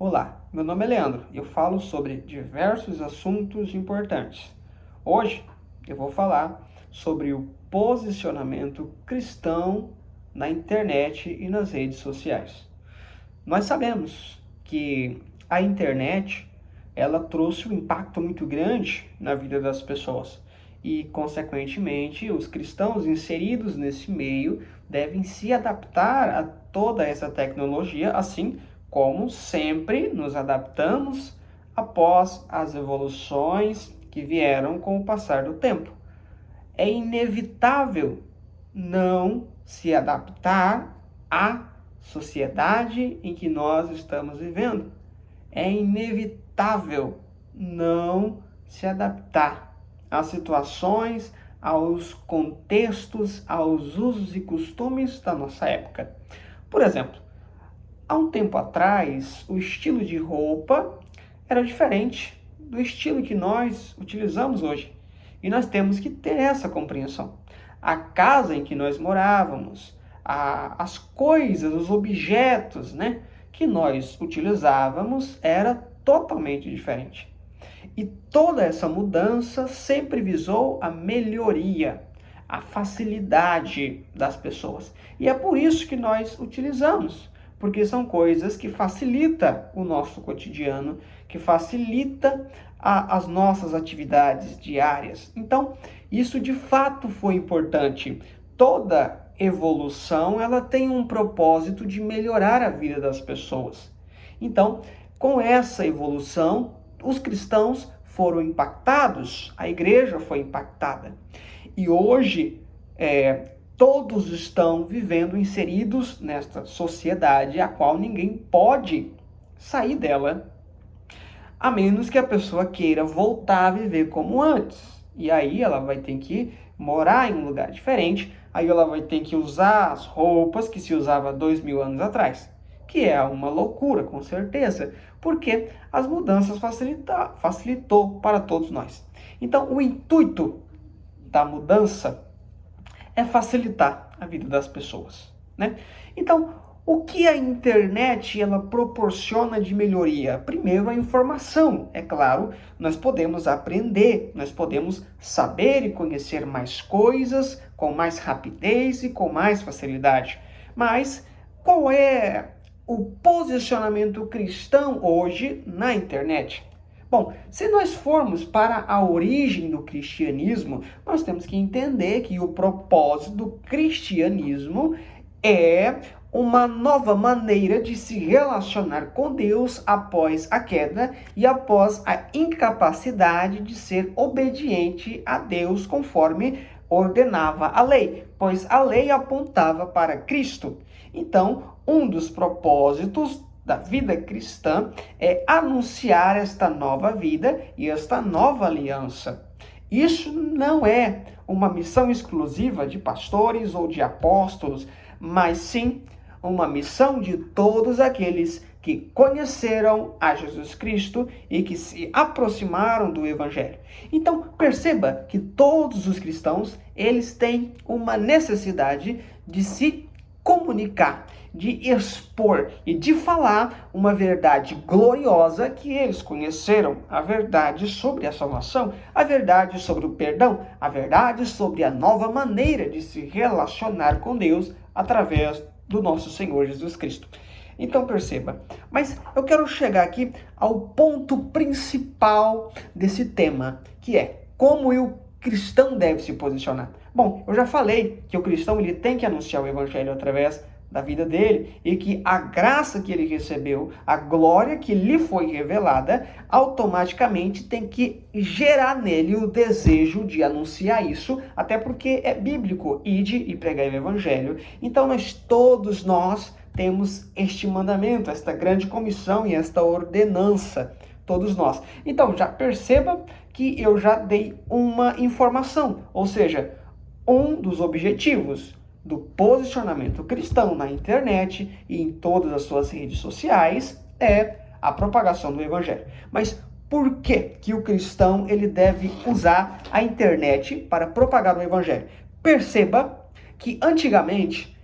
Olá, meu nome é Leandro e eu falo sobre diversos assuntos importantes. Hoje eu vou falar sobre o posicionamento cristão na internet e nas redes sociais. Nós sabemos que a internet ela trouxe um impacto muito grande na vida das pessoas e, consequentemente, os cristãos inseridos nesse meio devem se adaptar a toda essa tecnologia, assim como sempre nos adaptamos após as evoluções que vieram com o passar do tempo. É inevitável não se adaptar à sociedade em que nós estamos vivendo. É inevitável não se adaptar às situações, aos contextos, aos usos e costumes da nossa época. Por exemplo, há um tempo atrás, o estilo de roupa era diferente do estilo que nós utilizamos hoje. E nós temos que ter essa compreensão. A casa em que nós morávamos, as coisas, os objetos, que nós utilizávamos era totalmente diferente. E toda essa mudança sempre visou a melhoria, a facilidade das pessoas. E é por isso que nós utilizamos, porque são coisas que facilitam o nosso cotidiano, que facilita as nossas atividades diárias. Então, isso de fato foi importante. Toda evolução, ela tem um propósito de melhorar a vida das pessoas. Então, com essa evolução, os cristãos foram impactados, a igreja foi impactada. E hoje, todos estão vivendo inseridos nesta sociedade, a qual ninguém pode sair dela, a menos que a pessoa queira voltar a viver como antes. E aí ela vai ter que morar em um lugar diferente, aí ela vai ter que usar as roupas que se usava 2000 anos atrás, que é uma loucura, com certeza, porque as mudanças facilitou para todos nós. Então, o intuito da mudança é facilitar a vida das pessoas, Então, o que a internet ela proporciona de melhoria? Primeiro, a informação. É claro, nós podemos aprender, nós podemos saber e conhecer mais coisas com mais rapidez e com mais facilidade. Mas qual é o posicionamento cristão hoje na internet? Bom, se nós formos para a origem do cristianismo, nós temos que entender que o propósito do cristianismo é uma nova maneira de se relacionar com Deus após a queda e após a incapacidade de ser obediente a Deus conforme ordenava a lei, pois a lei apontava para Cristo. Então, um dos propósitos da vida cristã é anunciar esta nova vida e esta nova aliança. Isso não é uma missão exclusiva de pastores ou de apóstolos, mas sim uma missão de todos aqueles que conheceram a Jesus Cristo e que se aproximaram do Evangelho. Então, perceba que todos os cristãos, eles têm uma necessidade de se comunicar, de expor e de falar uma verdade gloriosa que eles conheceram, a verdade sobre a salvação, a verdade sobre o perdão, a verdade sobre a nova maneira de se relacionar com Deus através do nosso Senhor Jesus Cristo. Então perceba, mas eu quero chegar aqui ao ponto principal desse tema, que é como o cristão deve se posicionar. Bom, eu já falei que o cristão ele tem que anunciar o evangelho através da vida dele e que a graça que ele recebeu, a glória que lhe foi revelada, automaticamente tem que gerar nele o desejo de anunciar isso, até porque é bíblico, ide e pregai o evangelho. Então todos nós temos este mandamento, esta grande comissão e esta ordenança, todos nós. Então já perceba que eu já dei uma informação, ou seja, um dos objetivos do posicionamento cristão na internet e em todas as suas redes sociais é a propagação do evangelho. Mas por que o cristão ele deve usar a internet para propagar o evangelho? Perceba que antigamente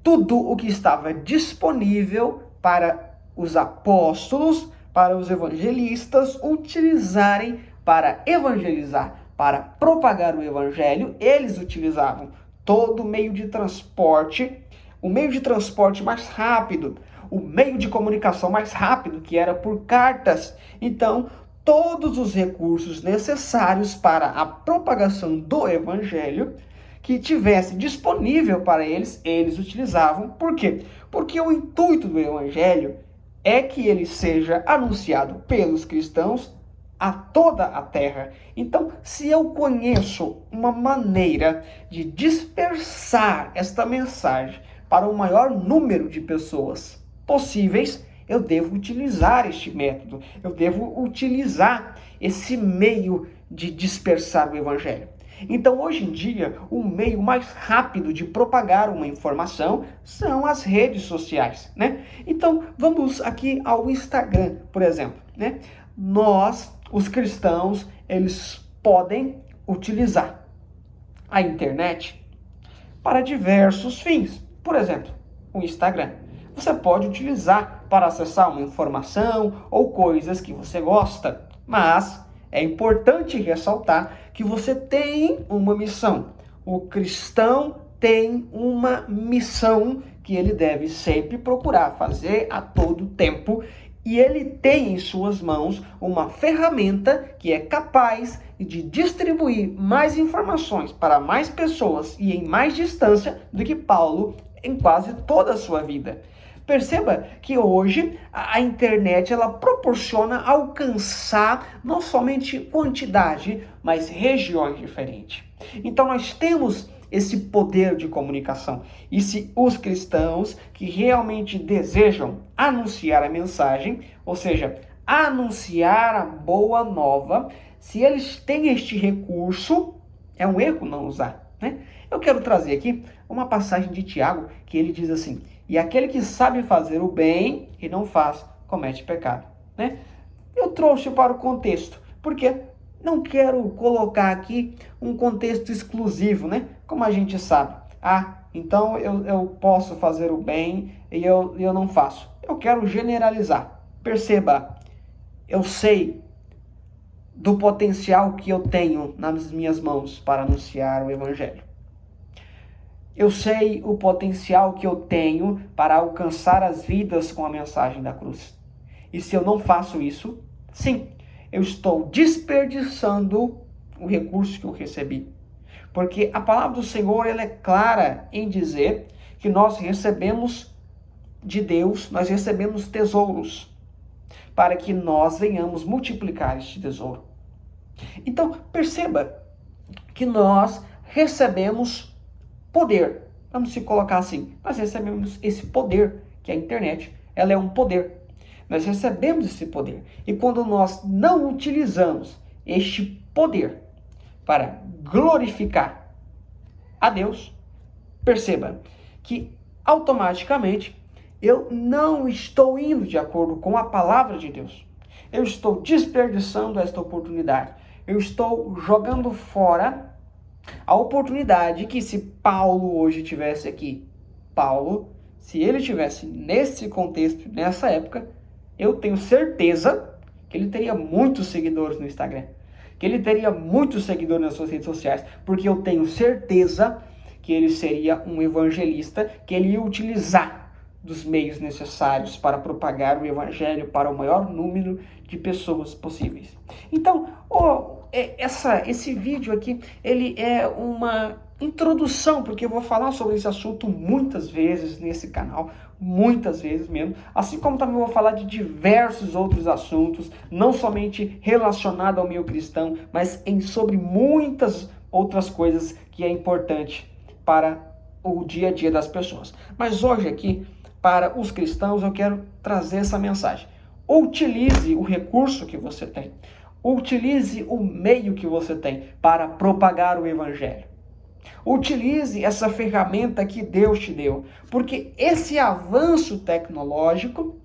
tudo o que estava disponível para os apóstolos, para os evangelistas utilizarem para evangelizar, para propagar o evangelho. Eles utilizavam todo o meio de transporte, o meio de transporte mais rápido, o meio de comunicação mais rápido, que era por cartas. Então, todos os recursos necessários para a propagação do evangelho que tivesse disponível para eles, eles utilizavam. Por quê? Porque o intuito do evangelho é que ele seja anunciado pelos cristãos a toda a terra. Então, se eu conheço uma maneira de dispersar esta mensagem para o maior número de pessoas possíveis, eu devo utilizar este método, eu devo utilizar esse meio de dispersar o evangelho. Então, hoje em dia, o meio mais rápido de propagar uma informação são as redes sociais, né? Então, vamos aqui ao Instagram, por exemplo, né? Nós, os cristãos, eles podem utilizar a internet para diversos fins. Por exemplo, o Instagram. Você pode utilizar para acessar uma informação ou coisas que você gosta, mas é importante ressaltar que você tem uma missão. O cristão tem uma missão que ele deve sempre procurar fazer a todo tempo, e ele tem em suas mãos uma ferramenta que é capaz de distribuir mais informações para mais pessoas e em mais distância do que Paulo em quase toda a sua vida. Perceba que hoje a internet ela proporciona alcançar não somente quantidade, mas regiões diferentes. Então nós temos esse poder de comunicação. E se os cristãos que realmente desejam anunciar a mensagem, ou seja, anunciar a boa nova, se eles têm este recurso, é um erro não usar, né? Eu quero trazer aqui uma passagem de Tiago que ele diz assim: e aquele que sabe fazer o bem e não faz, comete pecado, né? Eu trouxe para o contexto, porque não quero colocar aqui um contexto exclusivo, né? Como a gente sabe. Então eu posso fazer o bem e eu não faço. Eu quero generalizar. Perceba, eu sei do potencial que eu tenho nas minhas mãos para anunciar o evangelho. Eu sei o potencial que eu tenho para alcançar as vidas com a mensagem da cruz. E se eu não faço isso, sim, eu estou desperdiçando o recurso que eu recebi. Porque a palavra do Senhor ela é clara em dizer que nós recebemos de Deus, nós recebemos tesouros, para que nós venhamos multiplicar este tesouro. Então, perceba que nós recebemos poder. Vamos se colocar assim, nós recebemos esse poder, que é a internet, ela é um poder. Nós recebemos esse poder. E quando nós não utilizamos este poder para glorificar a Deus, perceba que automaticamente eu não estou indo de acordo com a palavra de Deus. Eu estou desperdiçando esta oportunidade. Eu estou jogando fora a oportunidade que, se Paulo hoje tivesse aqui, se ele tivesse nesse contexto, nessa época, eu tenho certeza que ele teria muitos seguidores no Instagram, que ele teria muitos seguidores nas suas redes sociais, porque eu tenho certeza que ele seria um evangelista, que ele ia utilizar dos meios necessários para propagar o evangelho para o maior número de pessoas possíveis. Então, esse vídeo aqui, ele é uma introdução, porque eu vou falar sobre esse assunto muitas vezes nesse canal, muitas vezes mesmo, assim como também vou falar de diversos outros assuntos, não somente relacionado ao meio cristão, mas sobre muitas outras coisas que é importante para o dia a dia das pessoas. Mas hoje aqui, para os cristãos, eu quero trazer essa mensagem. Utilize o recurso que você tem. Utilize o meio que você tem para propagar o evangelho. Utilize essa ferramenta que Deus te deu, porque esse avanço tecnológico,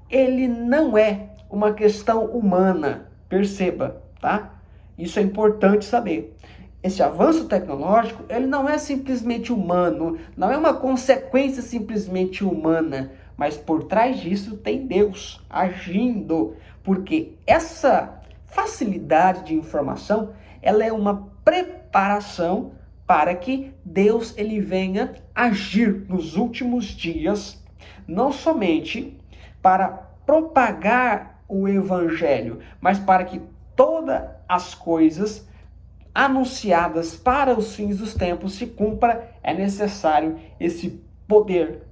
ele não é uma questão humana, perceba, tá? Isso é importante saber. Esse avanço tecnológico, ele não é simplesmente humano, não é uma consequência simplesmente humana, mas por trás disso tem Deus agindo, porque essa facilidade de informação, ela é uma preparação para que Deus ele venha agir nos últimos dias, não somente para propagar o evangelho, mas para que todas as coisas anunciadas para os fins dos tempos se cumpra, é necessário esse poder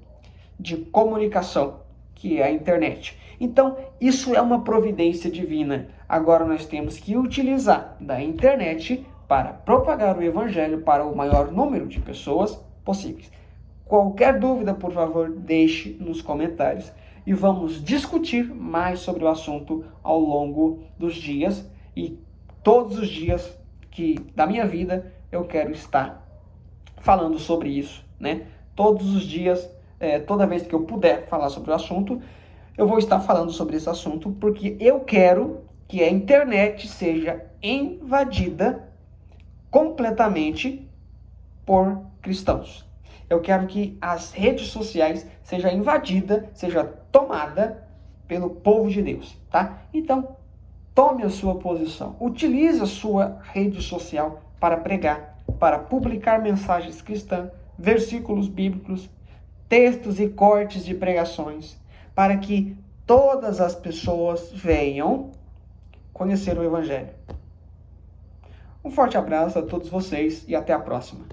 de comunicação que é a internet. Então, isso é uma providência divina. Agora nós temos que utilizar da internet para propagar o evangelho para o maior número de pessoas possíveis. Qualquer dúvida, por favor, deixe nos comentários e vamos discutir mais sobre o assunto ao longo dos dias, e todos os dias que da minha vida eu quero estar falando sobre isso, né? Todos os dias, toda vez que eu puder falar sobre o assunto, eu vou estar falando sobre esse assunto, porque eu quero que a internet seja invadida completamente por cristãos. Eu quero que as redes sociais seja invadida, seja tomada pelo povo de Deus, tá? Então, tome a sua posição. Utilize a sua rede social para pregar, para publicar mensagens cristãs, versículos bíblicos, textos e cortes de pregações, para que todas as pessoas venham conhecer o Evangelho. Um forte abraço a todos vocês e até a próxima.